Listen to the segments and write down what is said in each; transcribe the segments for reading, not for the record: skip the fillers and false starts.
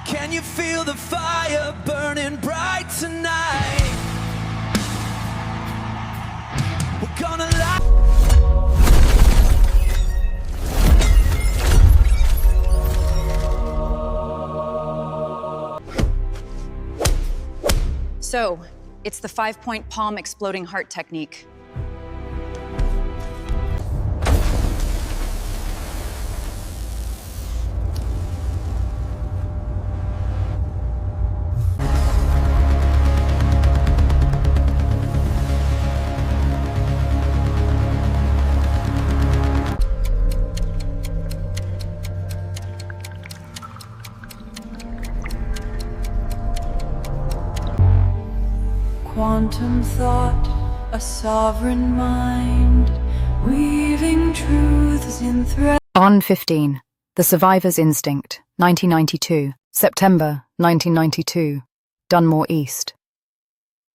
Can you feel the fire burning bright tonight? We're gonna light. So, it's the 5-point palm exploding heart technique. Quantum thought, a sovereign mind, weaving truths in threads. On 15, The Survivor's Instinct, 1992, September 1992, Dunmore East.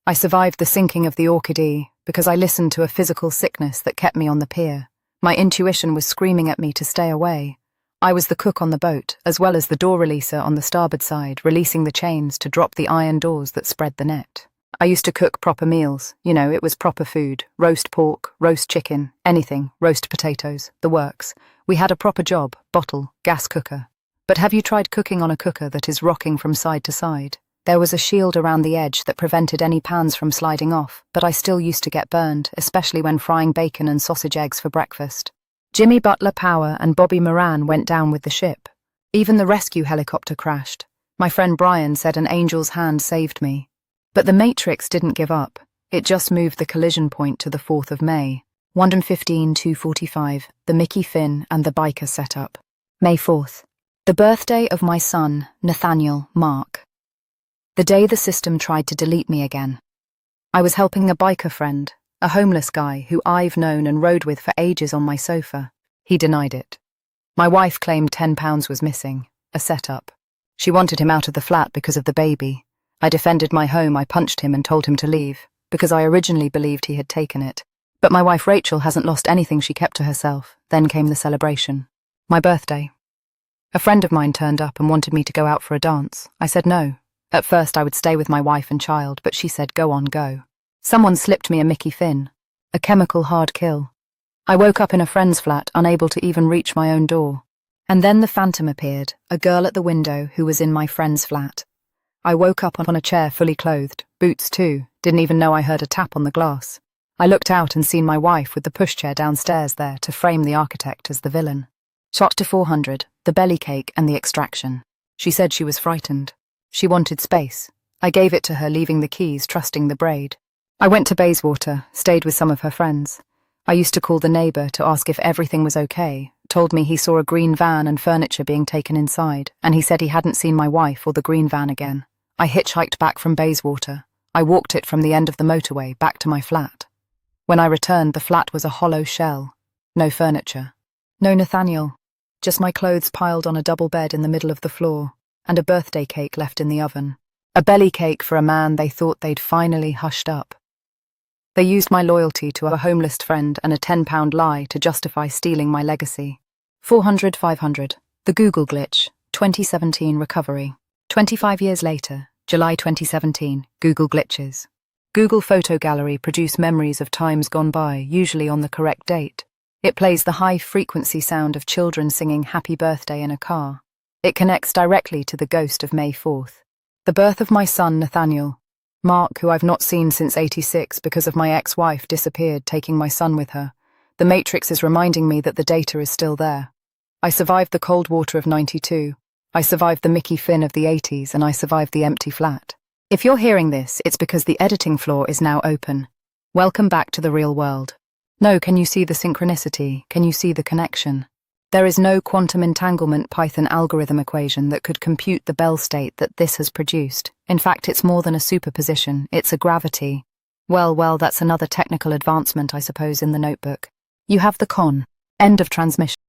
I survived the sinking of the Orchid because I listened to a physical sickness that kept me on the pier. My intuition was screaming at me to stay away. I was the cook on the boat, as well as the door releaser on the starboard side, releasing the chains to drop the iron doors that spread the net. I used to cook proper meals. You know, it was proper food. Roast pork, roast chicken, anything, roast potatoes, the works. We had a proper job, bottle, gas cooker. But have you tried cooking on a cooker that is rocking from side to side? There was a shield around the edge that prevented any pans from sliding off, but I still used to get burned, especially when frying bacon and sausage eggs for breakfast. Jimmy Butler Power and Bobby Moran went down with the ship. Even the rescue helicopter crashed. My friend Brian said an angel's hand saved me. But the Matrix didn't give up. It just moved the collision point to the 4th of May. 1:15-2:45, the Mickey Finn and the biker setup. May 4th. The birthday of my son, Nathaniel Mark. The day the system tried to delete me again. I was helping a biker friend, a homeless guy who I've known and rode with for ages on my sofa. He denied it. My wife claimed £10 was missing, a setup. She wanted him out of the flat because of the baby. I defended my home, I punched him and told him to leave, because I originally believed he had taken it. But my wife Rachel hasn't lost anything she kept to herself. Then came the celebration. My birthday. A friend of mine turned up and wanted me to go out for a dance. I said no. At first I would stay with my wife and child, but she said go on, go. Someone slipped me a Mickey Finn. A chemical hard kill. I woke up in a friend's flat, unable to even reach my own door. And then the phantom appeared, a girl at the window who was in my friend's flat. I woke up on a chair fully clothed, boots too, didn't even know I heard a tap on the glass. I looked out and seen my wife with the pushchair downstairs there to frame the architect as the villain. Shot to 400, the belly cake and the extraction. She said she was frightened. She wanted space. I gave it to her, leaving the keys, trusting the braid. I went to Bayswater, stayed with some of her friends. I used to call the neighbour to ask if everything was okay, told me he saw a green van and furniture being taken inside, and he said he hadn't seen my wife or the green van again. I hitchhiked back from Bayswater. I walked it from the end of the motorway back to my flat. When I returned, the flat was a hollow shell. No furniture. No Nathaniel. Just my clothes piled on a double bed in the middle of the floor, and a birthday cake left in the oven. A belly cake for a man they thought they'd finally hushed up. They used my loyalty to a homeless friend and a £10 lie to justify stealing my legacy. 400-500. The Google glitch. 2017 recovery. 25 years later. July 2017, Google glitches. Google Photo Gallery produce memories of times gone by, usually on the correct date. It plays the high-frequency sound of children singing Happy Birthday in a car. It connects directly to the ghost of May 4th. The birth of my son, Nathaniel. Mark, who I've not seen since '86 because of my ex-wife disappeared, taking my son with her. The Matrix is reminding me that the data is still there. I survived the cold water of '92. I survived the Mickey Finn of the '80s, and I survived the empty flat. If you're hearing this, it's because the editing floor is now open. Welcome back to the real world. No, can you see the synchronicity? Can you see the connection? There is no quantum entanglement Python algorithm equation that could compute the Bell state that this has produced. In fact, it's more than a superposition, it's a gravity. Well, that's another technical advancement, I suppose, in the notebook. You have the con. End of transmission.